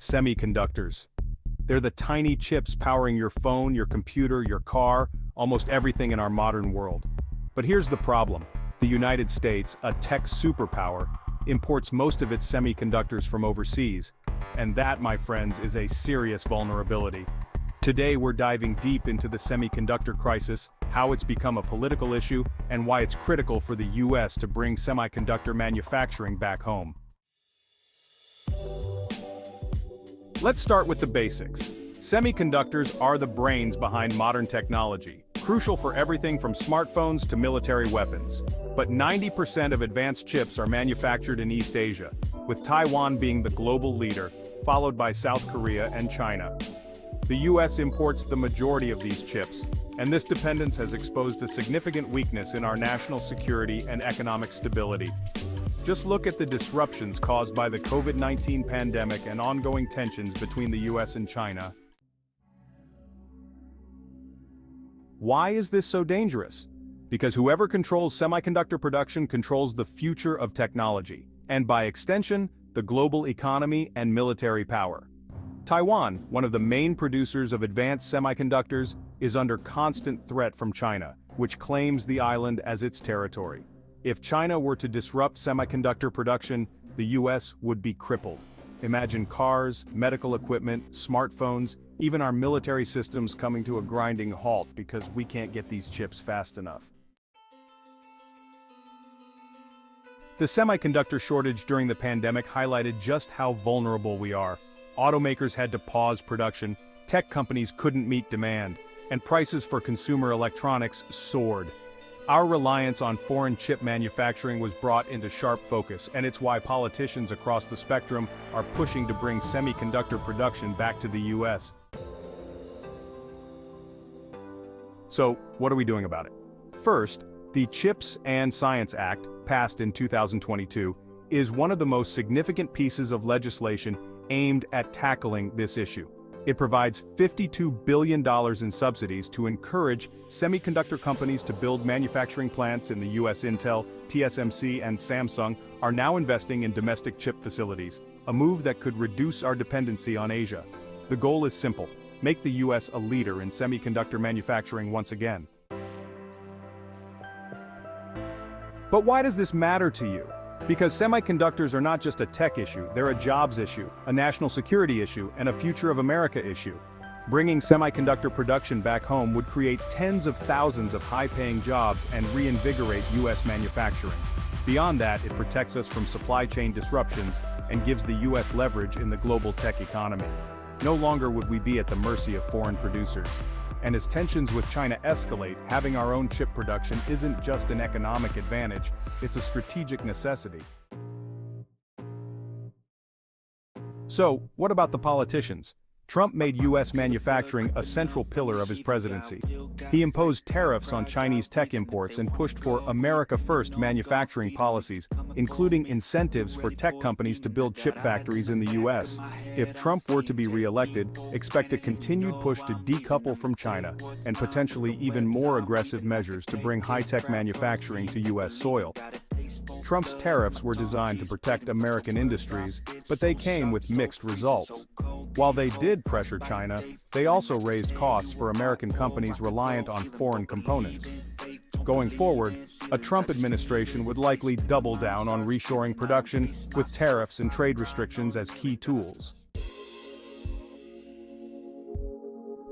Semiconductors. They're the tiny chips powering your phone, your computer, your car, almost everything in our modern world. But here's the problem. The United States, a tech superpower, imports most of its semiconductors from overseas. And that, my friends, is a serious vulnerability. Today we're diving deep into the semiconductor crisis, how it's become a political issue, and why it's critical for the US to bring semiconductor manufacturing back home. Let's start with the basics. Semiconductors are the brains behind modern technology, crucial for everything from smartphones to military weapons. But 90% of advanced chips are manufactured in East Asia, with Taiwan being the global leader, followed by South Korea and China. The US imports the majority of these chips, and this dependence has exposed a significant weakness in our national security and economic stability. Just look at the disruptions caused by the COVID-19 pandemic and ongoing tensions between the US and China. Why is this so dangerous? Because whoever controls semiconductor production controls the future of technology, and by extension, the global economy and military power. Taiwan, one of the main producers of advanced semiconductors, is under constant threat from China, which claims the island as its territory. If China were to disrupt semiconductor production, the US would be crippled. Imagine cars, medical equipment, smartphones, even our military systems coming to a grinding halt because we can't get these chips fast enough. The semiconductor shortage during the pandemic highlighted just how vulnerable we are. Automakers had to pause production, tech companies couldn't meet demand, and prices for consumer electronics soared. Our reliance on foreign chip manufacturing was brought into sharp focus, and it's why politicians across the spectrum are pushing to bring semiconductor production back to the US. So, what are we doing about it? First, the CHIPS and Science Act, passed in 2022, is one of the most significant pieces of legislation aimed at tackling this issue. It provides $52 billion in subsidies to encourage semiconductor companies to build manufacturing plants in the US. Intel, TSMC, and Samsung are now investing in domestic chip facilities, a move that could reduce our dependency on Asia. The goal is simple: make the US a leader in semiconductor manufacturing once again. But why does this matter to you? Because semiconductors are not just a tech issue, they're a jobs issue, a national security issue, and a future of America issue. Bringing semiconductor production back home would create tens of thousands of high-paying jobs and reinvigorate US manufacturing. Beyond that, it protects us from supply chain disruptions and gives the US leverage in the global tech economy. No longer would we be at the mercy of foreign producers. And as tensions with China escalate, having our own chip production isn't just an economic advantage, it's a strategic necessity. So, what about the politicians? Trump made US manufacturing a central pillar of his presidency. He imposed tariffs on Chinese tech imports and pushed for America First manufacturing policies, including incentives for tech companies to build chip factories in the US. If Trump were to be re-elected, expect a continued push to decouple from China, and potentially even more aggressive measures to bring high-tech manufacturing to US soil. Trump's tariffs were designed to protect American industries, but they came with mixed results. While they did pressure China, they also raised costs for American companies reliant on foreign components. Going forward, a Trump administration would likely double down on reshoring production, with tariffs and trade restrictions as key tools.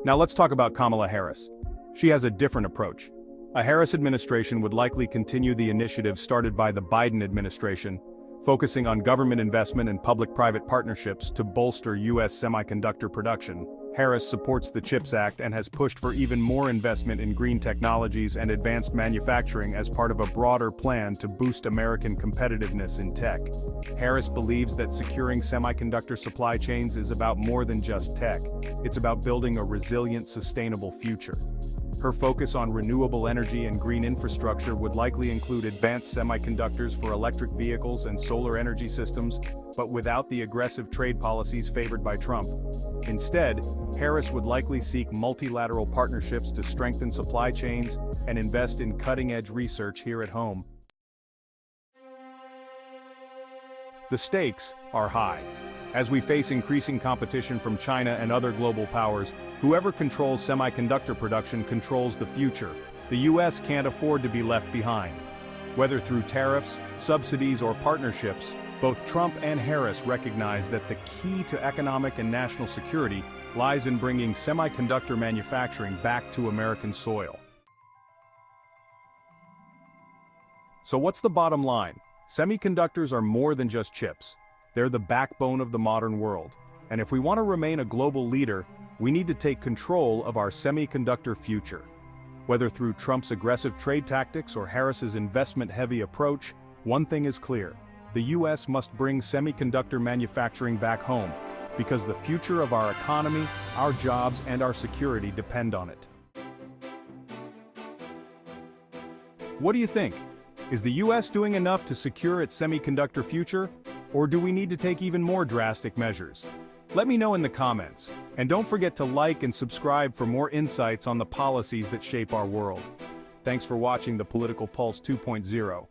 Now let's talk about Kamala Harris. She has a different approach. A Harris administration would likely continue the initiative started by the Biden administration, focusing on government investment and public-private partnerships to bolster US semiconductor production. Harris supports the CHIPS Act and has pushed for even more investment in green technologies and advanced manufacturing as part of a broader plan to boost American competitiveness in tech. Harris believes that securing semiconductor supply chains is about more than just tech. It's about building a resilient, sustainable future. Her focus on renewable energy and green infrastructure would likely include advanced semiconductors for electric vehicles and solar energy systems, but without the aggressive trade policies favored by Trump. Instead, Harris would likely seek multilateral partnerships to strengthen supply chains and invest in cutting-edge research here at home. The stakes are high. As we face increasing competition from China and other global powers, whoever controls semiconductor production controls the future. The US can't afford to be left behind. Whether through tariffs, subsidies, or partnerships, both Trump and Harris recognize that the key to economic and national security lies in bringing semiconductor manufacturing back to American soil. So what's the bottom line? Semiconductors are more than just chips. They're the backbone of the modern world. And if we want to remain a global leader, we need to take control of our semiconductor future. Whether through Trump's aggressive trade tactics or Harris's investment-heavy approach, one thing is clear. The US must bring semiconductor manufacturing back home, because the future of our economy, our jobs, and our security depend on it. What do you think? Is the US doing enough to secure its semiconductor future? Or do we need to take even more drastic measures? Let me know in the comments, and don't forget to like and subscribe for more insights on the policies that shape our world. Thanks for watching the Political Pulse 2.0.